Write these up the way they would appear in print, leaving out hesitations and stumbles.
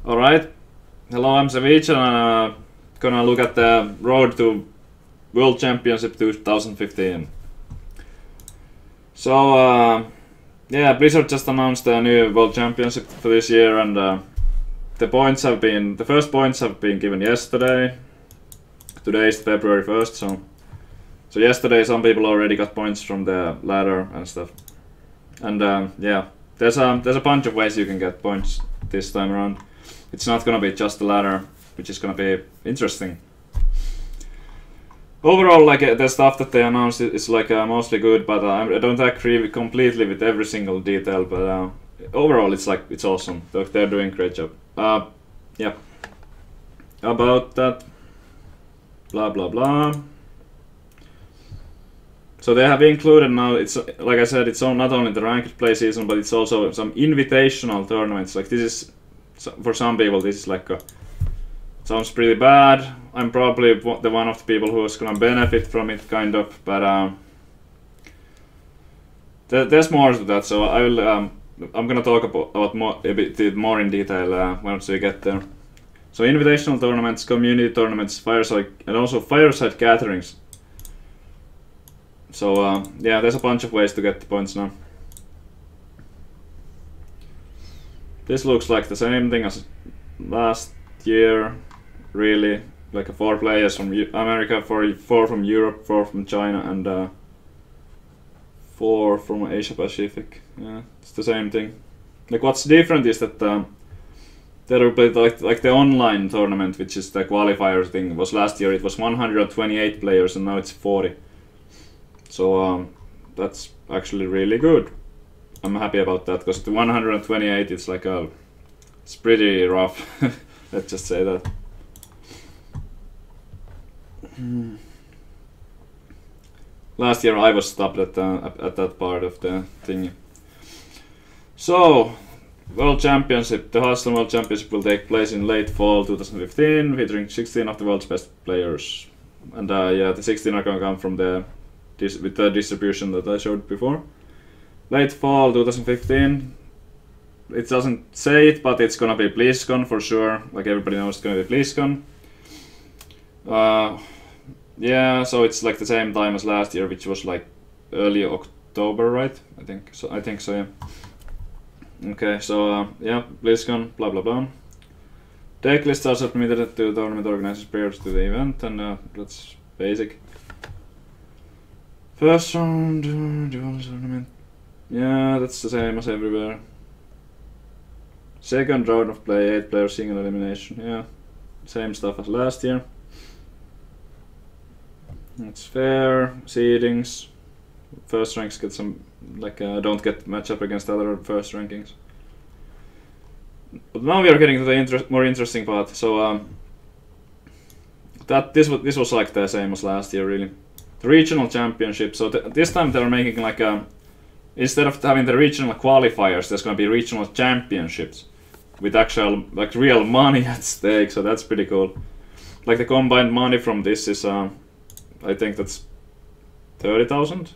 Alright, hello, I'm Savjz and I'm gonna look at the road to World Championship 2015. So, yeah, Blizzard just announced a new World Championship for this year, and the first points have been given yesterday. Today is February 1st, so yesterday some people already got points from the ladder and stuff. And yeah, there's a bunch of ways you can get points this time around. It's not gonna be just the ladder, which is gonna be interesting. Overall, like the stuff that they announced is like mostly good, but I don't agree completely with every single detail. But overall, it's awesome. They're doing a great job. Yeah. About that, blah blah blah. So they have included now. It's like I said, it's not only the ranked play season, but it's also some invitational tournaments. Like this is. For some people, this is like sounds pretty bad. I'm probably one of the people who's gonna benefit from it, kind of. But there's more to that. So I will. I'm gonna talk about a bit more in detail once we get there. So invitational tournaments, community tournaments, fireside, and also fireside gatherings. So yeah, there's a bunch of ways to get the points now. This looks like the same thing as last year, really. Like 4 players from America, 4 from Europe, 4 from China, and 4 from Asia Pacific. Yeah, it's the same thing. Like what's different is that there will be like the online tournament, which is the qualifier thing. Was last year it was 128 players, and now it's 40. So that's actually really good. I'm happy about that, because the 128 it's like it's pretty rough. Let's just say that. Last year I was stopped at that part of the thing. So, World Championship, the Hearthstone World Championship will take place in late fall 2015, featuring 16 of the world's best players. And yeah, the 16 are gonna come from with the distribution that I showed before. Late fall 2015. It doesn't say it, but it's gonna be BlizzCon for sure. Like everybody knows, it's gonna be BlizzCon. Yeah, so it's like the same time as last year, which was like early October, right? I think so. Yeah. Okay, so yeah, BlizzCon, blah blah blah. Deck lists are submitted to tournament organizers prior to the event, and that's basic. First round, dual tournament. Yeah, that's the same as everywhere. Second round of play, 8 player single elimination. Yeah, same stuff as last year. It's fair. Seedings. First ranks get some, like, don't get match up against other first rankings. But now we are getting to the more interesting part. So this was like the same as last year, really. The regional championship. So this time they're making like a. Instead of having the regional qualifiers, there's going to be regional championships with actual, like, real money at stake. So that's pretty cool. Like the combined money from this is, I think that's 30,000.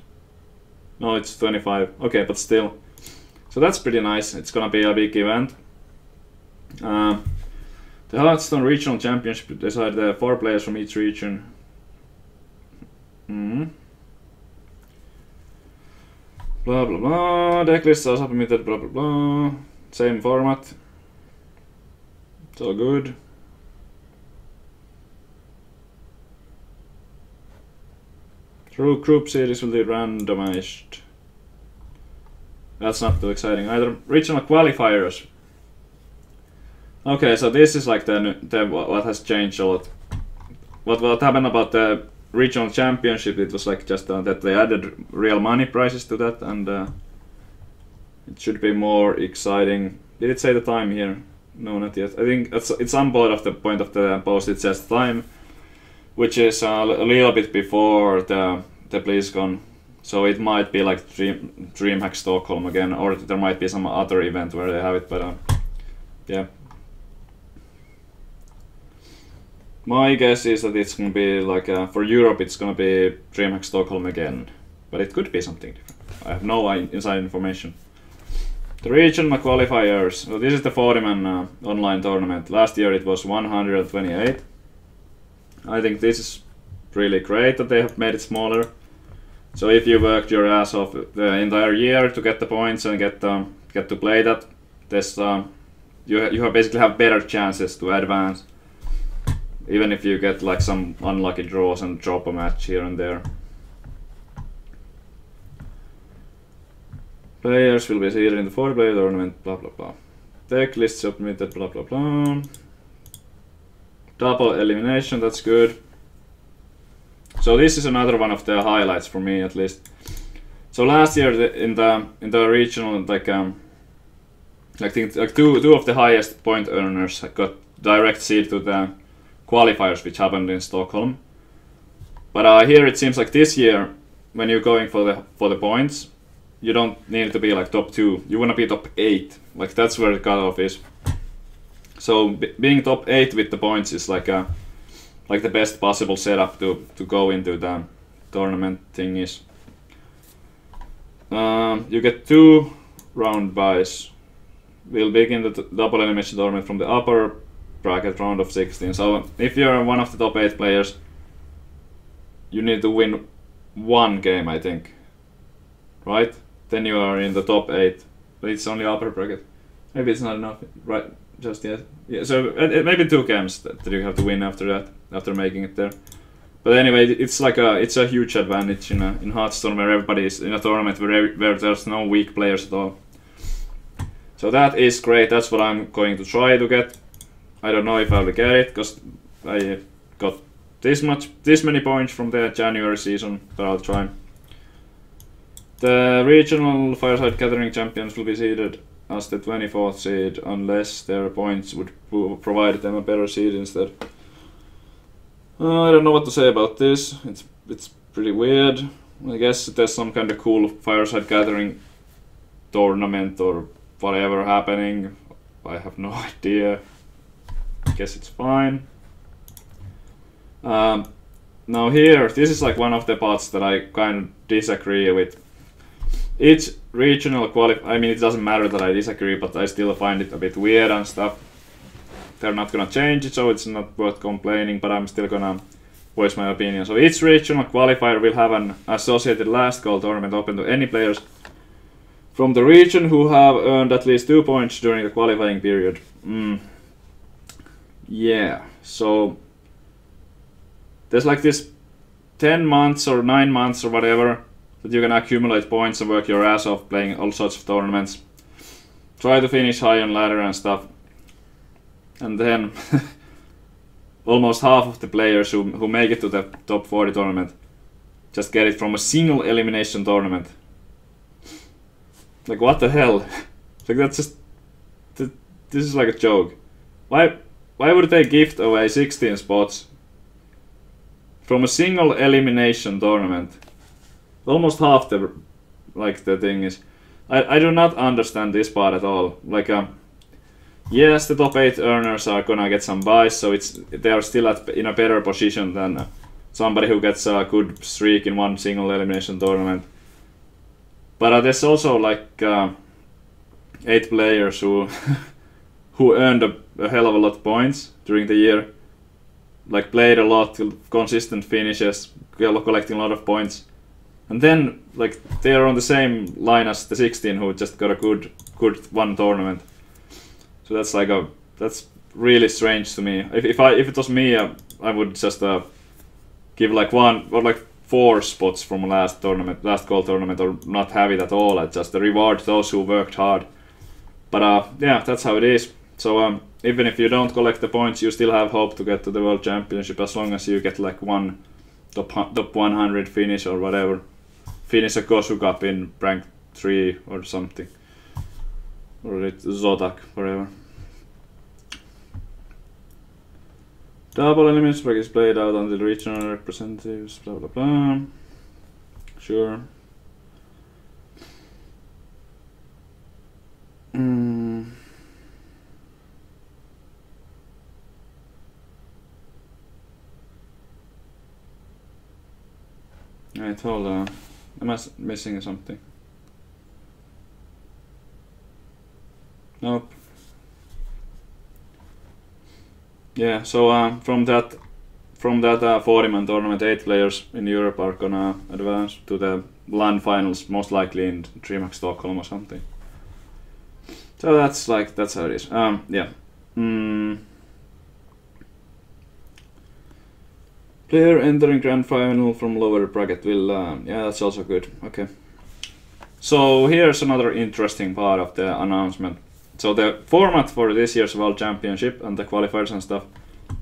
No, it's 25. Okay, but still. So that's pretty nice. It's going to be a big event. The Hearthstone Regional Championship decided the 4 players from each region. Blah blah blah, deck lists are submitted, blah blah blah. Same format. It's all good. Through group series will be randomized. That's not too exciting either. Regional qualifiers. Okay, so this is like what has changed a lot. What happened about the regional championship? It was like just that they added real money prizes to that, and it should be more exciting. Did it say the time here? No, not yet. I think it's on board of the point of the post. It says time, which is a little bit before the BlizzCon. So it might be like DreamHack Stockholm again, or there might be some other event where they have it. But yeah. My guess is that it's gonna be like for Europe, it's gonna be DreamHack Stockholm again, but it could be something different. I have no inside information. The regional qualifiers. So this is the 40-man online tournament. Last year it was 128. I think this is really great that they have made it smaller. So if you worked your ass off the entire year to get the points and get to play that, this you basically have better chances to advance. Even if you get like some unlucky draws and drop a match here and there. Players will be seeded in the 40-player tournament, blah blah blah. Deck list submitted, blah blah blah. Double elimination, that's good. So this is another one of the highlights for me, at least. So last year in the regional, I think two of the highest point earners got direct seed to the qualifiers, which happened in Stockholm. But here it seems like this year, when you're going for the points, you don't need to be like top 2. You want to be top 8. Like that's where the cutoff is. So being top 8 with the points is like the best possible setup to go into the tournament thingies. You get 2 round buys. We'll begin the double elimination tournament from the upper bracket round of 16. So if you're one of the top 8 players, you need to win 1 game, I think. Right? Then you are in the top 8. But it's only upper bracket. Maybe it's not enough, right? Just yet. Yeah, so maybe 2 games that you have to win after that, after making it there. But anyway, it's like it's a huge advantage in Hearthstone where everybody is in a tournament where there's no weak players at all. So that is great. That's what I'm going to try to get. I don't know if I'll get it because I got this many points from the January season, but I'll try. The regional Fireside Gathering champions will be seeded as the 24th seed unless their points would provide them a better seed instead. I don't know what to say about this. It's pretty weird. I guess there's some kind of cool Fireside Gathering tournament or whatever happening. I have no idea. I guess it's fine. Now here, this is like one of the parts that I kind of disagree with. Each regional I mean, it doesn't matter that I disagree, but I still find it a bit weird and stuff. They're not gonna change it, so it's not worth complaining, but I'm still gonna voice my opinion. So each regional qualifier will have an associated last call tournament open to any players from the region who have earned at least 2 points during the qualifying period. Yeah, so there's like this 10 months or 9 months or whatever that you can accumulate points and work your ass off playing all sorts of tournaments. Try to finish high on ladder and stuff. And then almost half of the players who make it to the top 40 tournament just get it from a single elimination tournament. Like what the hell? Like that's just... This is like a joke. Why would they gift away 16 spots from a single elimination tournament? Almost half the thing is... I do not understand this part at all. Like yes, the top 8 earners are gonna get some buys, so they are still in a better position than somebody who gets a good streak in one single elimination tournament. But there's also like 8 players who who earned a hell of a lot of points during the year. Like played a lot, consistent finishes, collecting a lot of points. And then like they are on the same line as the 16 who just got a good one tournament. So that's really strange to me. If it was me, I would just give like 1 or like 4 spots from last call tournament, or not have it at all. I just reward those who worked hard. But yeah, that's how it is. So even if you don't collect the points, you still have hope to get to the World Championship as long as you get like 1 top 100 finish or whatever. Finish a Gosu Cup in rank 3 or something. Or it's Zotac, whatever. Double elimination bracket is played out until regional representatives, blah blah blah. Sure. Right, hold on. Am I missing something? Nope. Yeah, so from that 40-man tournament, 8 players in Europe are gonna advance to the LAN finals, most likely in DreamHack Stockholm or something. So that's how it is. Yeah. Player entering grand final from lower bracket will. Yeah, that's also good. Okay. So here's another interesting part of the announcement. So the format for this year's World Championship and the qualifiers and stuff,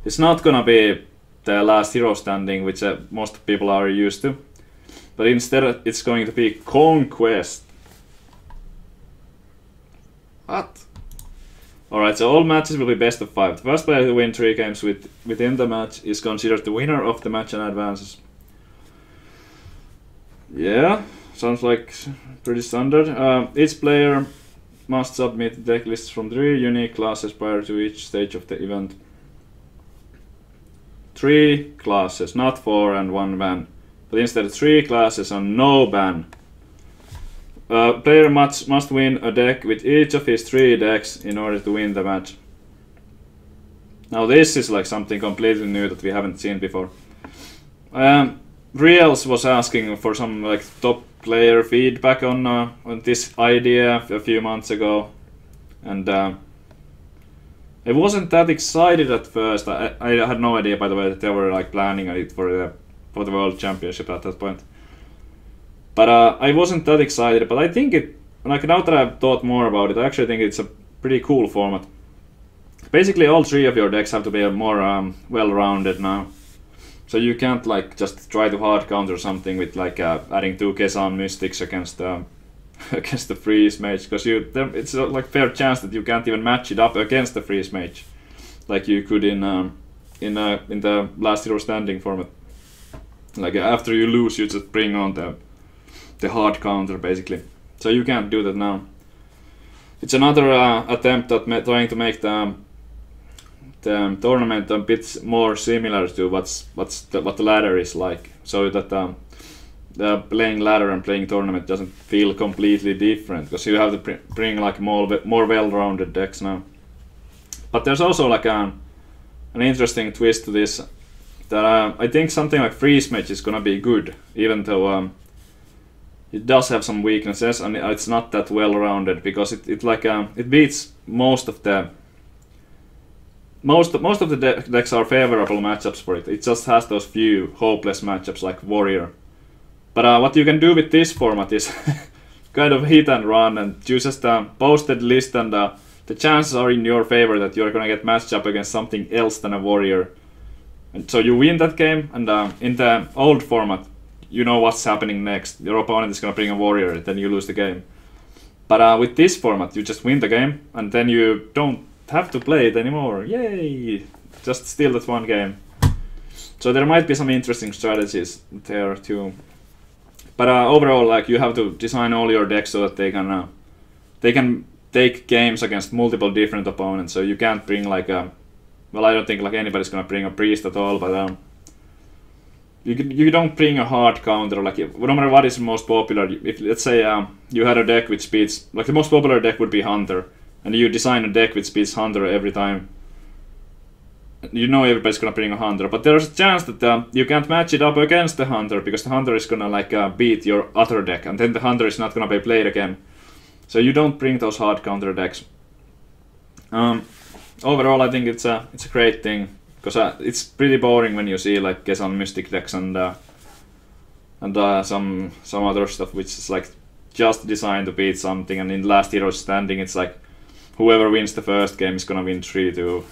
it's not gonna be the last hero standing, which most people are used to, but instead it's going to be Conquest. What? Alright, so all matches will be best of 5. The first player to win 3 games within the match is considered the winner of the match and advances. Yeah, sounds like pretty standard. Each player must submit deck lists from 3 unique classes prior to each stage of the event. 3 classes, not 4 and 1 ban, but instead 3 classes and no ban. Player must win a deck with each of his 3 decks in order to win the match. Now this is like something completely new that we haven't seen before. Reals was asking for some like top player feedback on this idea a few months ago, and I wasn't that excited at first. I had no idea, by the way, that they were like planning it for the World Championship at that point. But I wasn't that excited. But I think it, like now that I've thought more about it, I actually think it's a pretty cool format. Basically, all 3 of your decks have to be more well-rounded now. So you can't like just try to hard counter something with like adding 2 Kesan Mystics against against the Freeze Mage, because it's a like fair chance that you can't even match it up against the Freeze Mage, like you could in the last hero standing format. Like after you lose, you just bring on the hard counter basically. So you can't do that now. It's another attempt at trying to make the tournament a bit more similar to what the ladder is like, so that the playing ladder and playing tournament doesn't feel completely different, because you have to bring like more well-rounded decks now. But there's also like an interesting twist to this, that I think something like Freeze Mage is gonna be good, even though it does have some weaknesses and it's not that well-rounded, because it beats most of the decks are favorable matchups for it. It just has those few hopeless matchups like Warrior. But what you can do with this format is kind of hit and run, and you just posted list, and the chances are in your favor that you're gonna get matched up against something else than a Warrior. And so you win that game, and in the old format, you know what's happening next. Your opponent is gonna bring a Warrior, then you lose the game. But with this format, you just win the game, and then you don't have to play it anymore. Yay! Just steal that one game. So there might be some interesting strategies there too. But overall, like, you have to design all your decks so that they can take games against multiple different opponents. So you can't bring like a, well, I don't think like anybody's gonna bring a priest at all, but you don't bring a hard counter. Like, no matter what is most popular, if let's say you had a deck which beats, like the most popular deck would be Hunter, and you design a deck which beats Hunter every time, you know everybody's gonna bring a Hunter, but there's a chance that you can't match it up against the Hunter, because the Hunter is gonna like beat your other deck, and then the Hunter is not gonna be played again. So you don't bring those hard counter decks. Overall, I think it's a great thing, because it's pretty boring when you see like Kesan Mystic decks and some other stuff which is like just designed to beat something, and in last hero standing it's like whoever wins the first game is gonna win 3-2.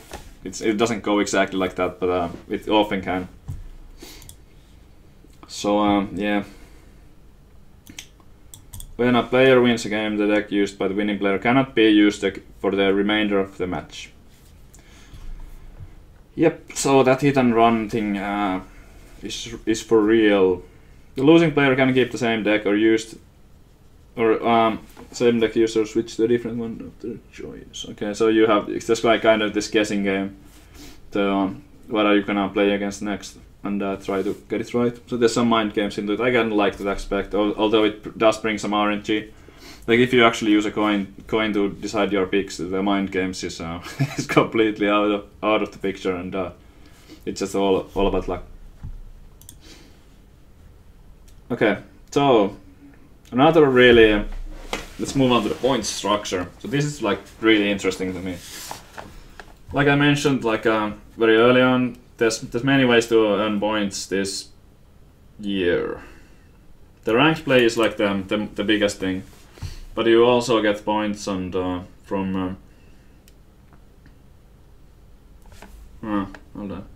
It doesn't go exactly like that, but it often can. So yeah. When a player wins a game, the deck used by the winning player cannot be used for the remainder of the match. Yep, so that hit and run thing is for real. The losing player can keep the same deck or same deck used or switch to a different one of their choice. Okay, so you have, it's just like kind of this guessing game. What are you gonna play against next, and try to get it right. So there's some mind games into it. I kind of like that aspect, although it does bring some RNG. like if you actually use a coin to decide your picks, the mind games is is completely out of the picture, and it's just all about luck. Okay, so another really, let's move on to the point structure. So this is like really interesting to me. Like I mentioned, like very early on, there's many ways to earn points this year. The ranked play is like the biggest thing, but you also get points and from hold on.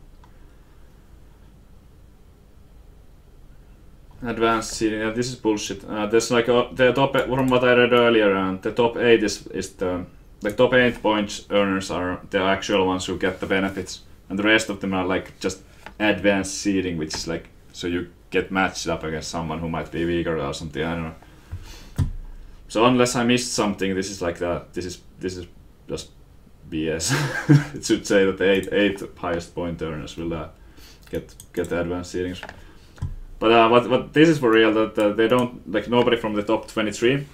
Advanced seeding. Yeah, this is bullshit. There's like the top, from what I read earlier, the top 8 is the top 8 points earners are the actual ones who get the benefits, and the rest of them are like just advanced seeding, which is like so you get matched up against someone who might be weaker or something. I don't know. So unless I missed something, this is like that. This is just BS. It should say that the eight highest point earners will get the advanced seedings. But what this is for real, that they don't, like, nobody from the top 23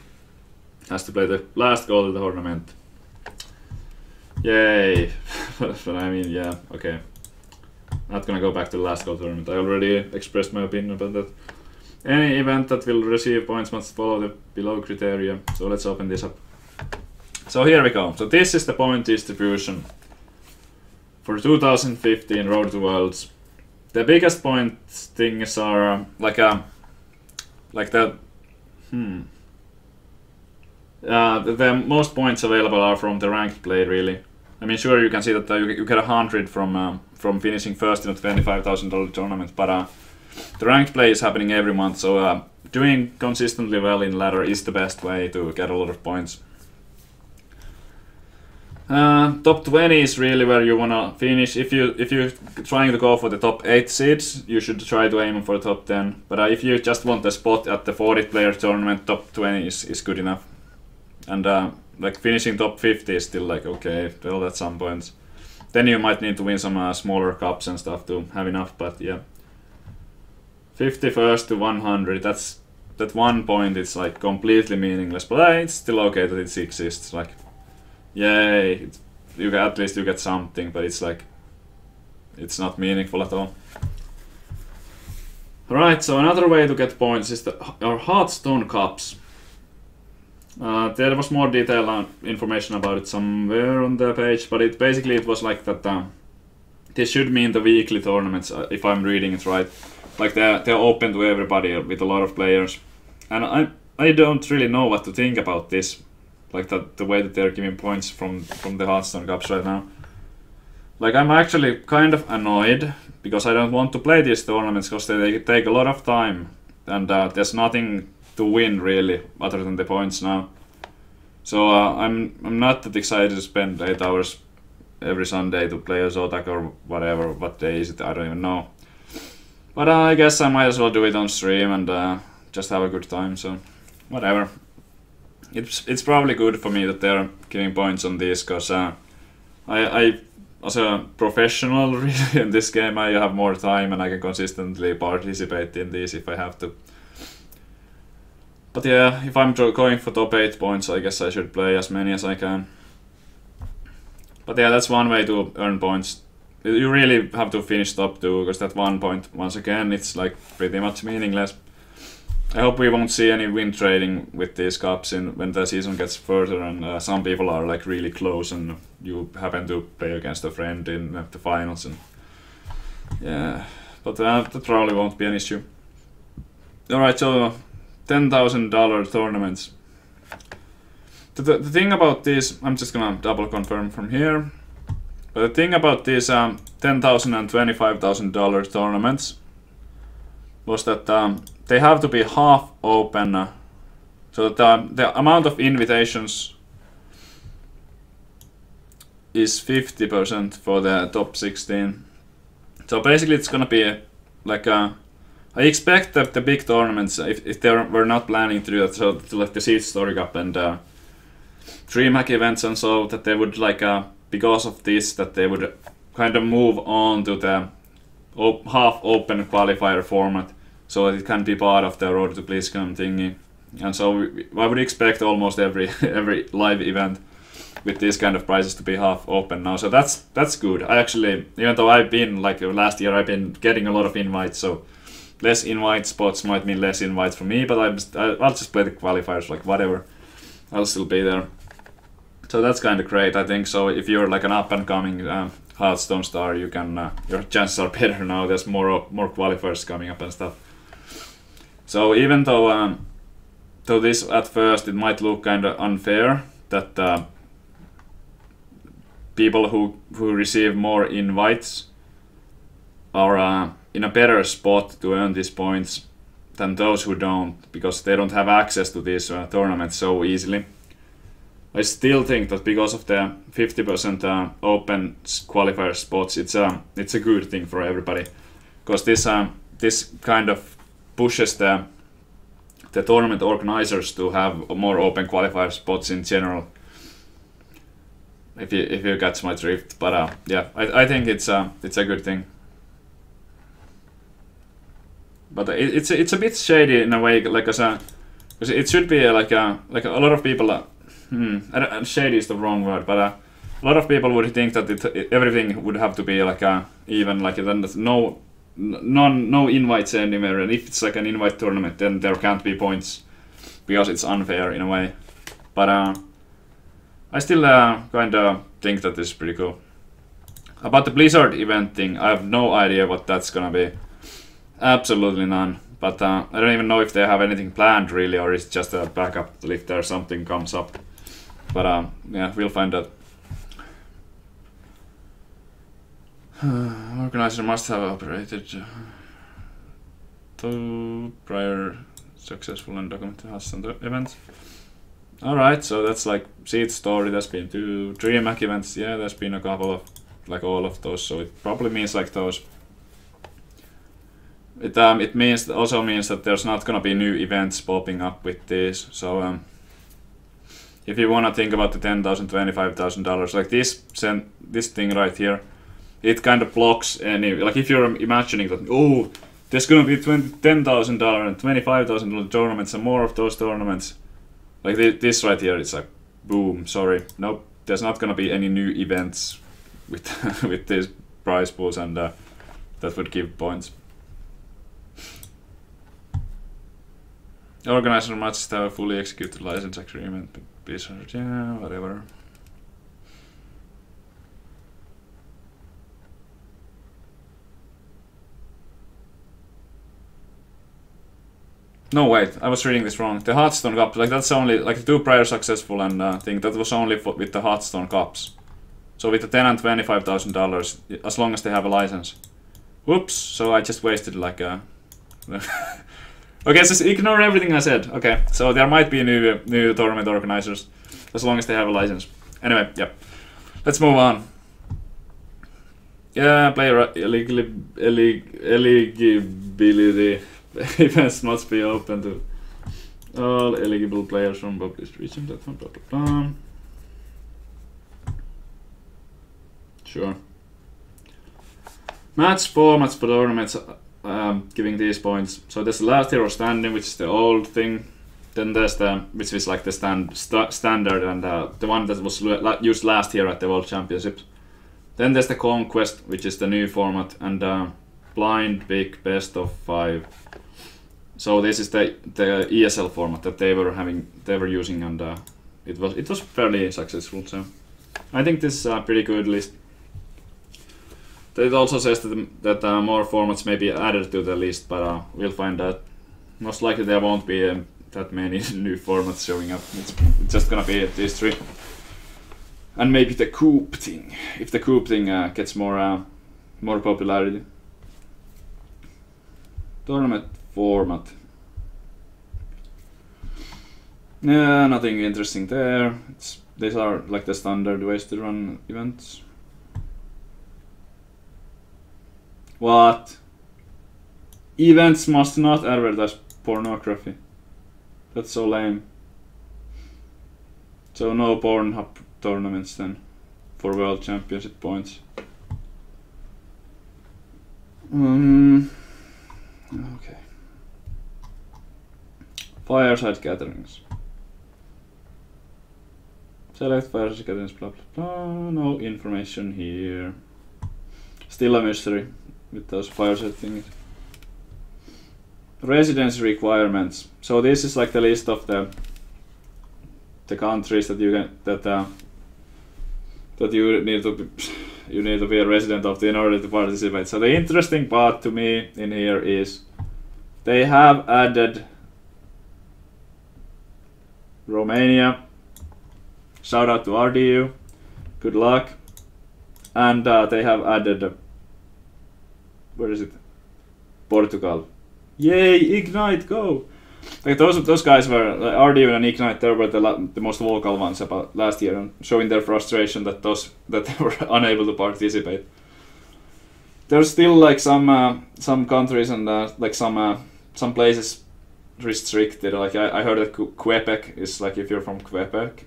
has to play the last goal of the tournament. Yay! But I mean, yeah, okay. Not gonna go back to the last goal tournament. I already expressed my opinion about that. Any event that will receive points must follow the below criteria. So let's open this up. So here we go. So this is the point distribution for 2015 Road to Worlds. The biggest point things are the most points available are from the ranked play, really. I mean, sure, you can see that you get 100 from finishing first in a $25,000 tournament, but the ranked play is happening every month, so doing consistently well in ladder is the best way to get a lot of points. Top 20 is really where you wanna finish. If you're trying to go for the top 8 seeds, you should try to aim for the top 10. But if you just want a spot at the 40-player tournament, top 20 is good enough. And like finishing top 50 is still like okay, well, at some points. Then you might need to win some smaller cups and stuff to have enough. But yeah, 51st to 100. That 1 point is like completely meaningless. But it's still okay that it exists. Like. Yay! At least you get something, but it's like it's not meaningful at all. Alright, so another way to get points is our Hearthstone Cups. There was more detailed information about it somewhere on the page, but it was like that. This should mean the weekly tournaments, if I'm reading it right. Like they're open to everybody with a lot of players, and I don't really know what to think about this. Like the way that they're giving points from the Hearthstone Cups right now. Like I'm actually kind of annoyed because I don't want to play these tournaments because they take a lot of time and there's nothing to win really other than the points now. So I'm not that excited to spend 8 hours every Sunday to play a Zotac or whatever. What day is it? I don't even know. But I guess I might as well do it on stream and just have a good time. So whatever. It's probably good for me that they're giving points on this, because I as a professional really in this game, I have more time and I can consistently participate in these if I have to. But yeah, if I'm going for top 8 points, I guess I should play as many as I can. But yeah, that's one way to earn points. You really have to finish top 2, because that 1 point, once again, it's like pretty much meaningless. I hope we won't see any win trading with these cups when the season gets further and some people are like really close and you happen to play against a friend in the finals. And yeah, but that probably won't be an issue. Alright, so $10,000 tournaments. The thing about this, I'm just gonna double confirm from here. But the thing about these $10,000 and $25,000 tournaments was that they have to be half open, so that the amount of invitations is 50% for the top 16. So basically it's gonna be like I expect that the big tournaments, if they were not planning to do that, so like the Seed Story Cup and DreamHack events and so, that they would like because of this, that they would kind of move on to the half open qualifier format, so it can be part of the Road to BlizzCon thingy. and so I would expect almost every every live event with these kind of prizes to be half open now. So that's good. I actually, even though I've been like last year, I've been getting a lot of invites. So less invite spots might mean less invites for me, but I'll just play the qualifiers, like whatever. I'll still be there. So that's kind of great, I think. So if you're like an up and coming Hearthstone star, you can your chances are better now. There's more qualifiers coming up and stuff. So even though this at first it might look kind of unfair that people who receive more invites are in a better spot to earn these points than those who don't, because they don't have access to these tournaments so easily. I still think that because of the 50% open qualifier spots, it's a good thing for everybody, because this kind of pushes the tournament organizers to have more open qualifier spots in general. If you catch my drift, but yeah, I think it's a good thing. But it's a bit shady in a way, like because it should be like a lot of people. Shady is the wrong word, but a lot of people would think that everything would have to be like even, like then no invites anywhere, and if it's like an invite tournament, then there can't be points because it's unfair in a way. But I still kind of think that this is pretty cool. About the Blizzard event thing, I have no idea what that's gonna be. Absolutely none. But I don't even know if they have anything planned really, or it's just a backup if there something comes up. But yeah, we'll find out. Organizer must have operated two prior successful and documented Hearthstone events. Alright, so that's like Seed Story, there's been 2 DreamHack events, yeah, there's been a couple of, like all of those, so it probably means like those. It also means that there's not gonna be new events popping up with this, so if you wanna think about the $10,000, $25,000, like this thing right here, it kind of blocks any, like if you're imagining that, oh, there's gonna be $10,000 and $25,000 tournaments and more of those tournaments, like this right here, it's like, boom, sorry, nope, there's not gonna be any new events with with these prize pools, and that would give points. Organizer must have a fully executed license agreement with Blizzard, yeah, whatever. No, wait, I was reading this wrong. The Hearthstone Cup, like that's only, like the 2 prior successful and thing, that was only with the Hearthstone Cups. So with the $10,000 and $25,000, as long as they have a license. Whoops, so I just wasted like a... Okay, just ignore everything I said. Okay, so there might be new tournament organizers, as long as they have a license. Anyway, yeah. Let's move on. Yeah, player eligibility events must be open to all eligible players from published region platform, blah blah blah. Sure. Match formats for tournaments, giving these points. So there's the last hero standing, which is the old thing. Then there's the, which is like the standard, and the one that was used last year at the World Championships. Then there's the Conquest, which is the new format, and Blind Big Best of 5. So this is the ESL format that they were using, and it was fairly successful. So I think this is a pretty good list. It also says that more formats may be added to the list, but we'll find out. Most likely there won't be that many new formats showing up. It's just gonna be these 3. And maybe the Coop thing, if the Coop thing gets more popularity. Tournament format. Yeah, nothing interesting there. These are like the standard ways to run events. What? Events must not advertise pornography. That's so lame. So no Pornhub tournaments then for World Championship points. Okay. Fireside gatherings. Select fireside gatherings, blah blah blah. No information here. Still a mystery with those fireside things. Residence requirements. So this is like the list of the countries that you can that you need to be a resident of in order to participate. So the interesting part to me in here is they have added Romania. Shout out to RDU. Good luck. And they have added where is it? Portugal. Yay! Ignite, go! Like those guys were like, RDU and Ignite. They were the most vocal ones about last year, and showing their frustration that they were unable to participate. There's still like some countries and like some places restricted. Like I heard that Quebec is like if you're from Quebec,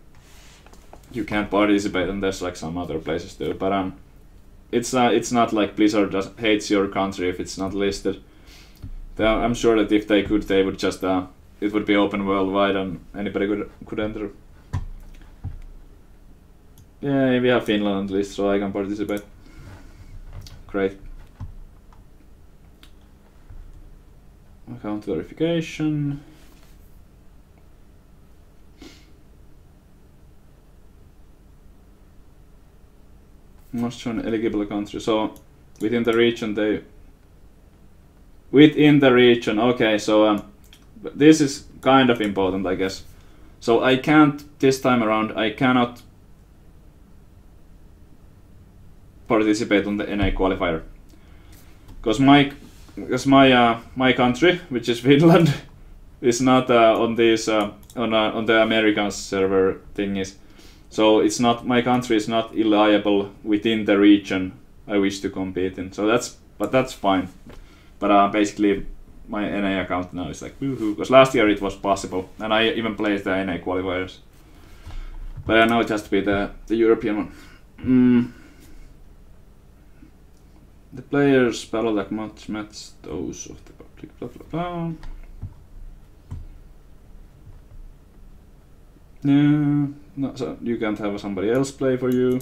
you can't participate, and there's like some other places too. But it's not like Blizzard just hates your country if it's not listed. I'm sure that if they could, they would just it would be open worldwide and anybody could enter. Yeah, we have Finland on the list, so I can participate. Great. Account verification. Must show an eligible country. So within the region okay, so this is kind of important, I guess. So I can't, this time around, I cannot participate on the NA qualifier. Because my country, which is Finland, is not on this on the American server thingies. So it's not, my country is not eligible within the region I wish to compete in. So that's fine. But basically, my NA account now is like woohoo. Because last year it was possible, and I even played the NA qualifiers. But now it has to be the European one. The players battle like match those of the public. Blah blah blah. Yeah, no, so you can't have somebody else play for you.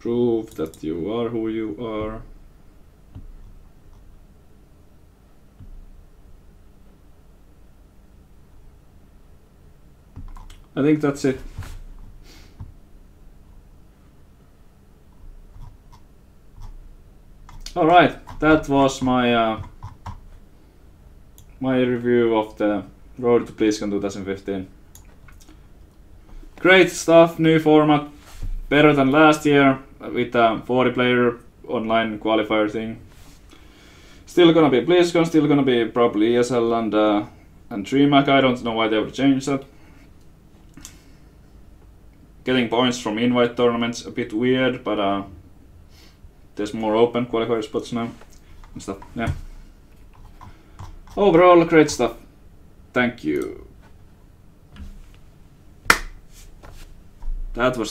Prove that you are who you are. I think that's it. Alright, that was my my review of the Road to BlizzCon 2015. Great stuff, new format, better than last year with a 40-player online qualifier thing. Still gonna be BlizzCon, still gonna be probably ESL and DreamHack. I don't know why they would change that. Getting points from invite tournaments a bit weird, but there's more open qualifier spots now and stuff. Yeah. Overall, great stuff. Thank you. That was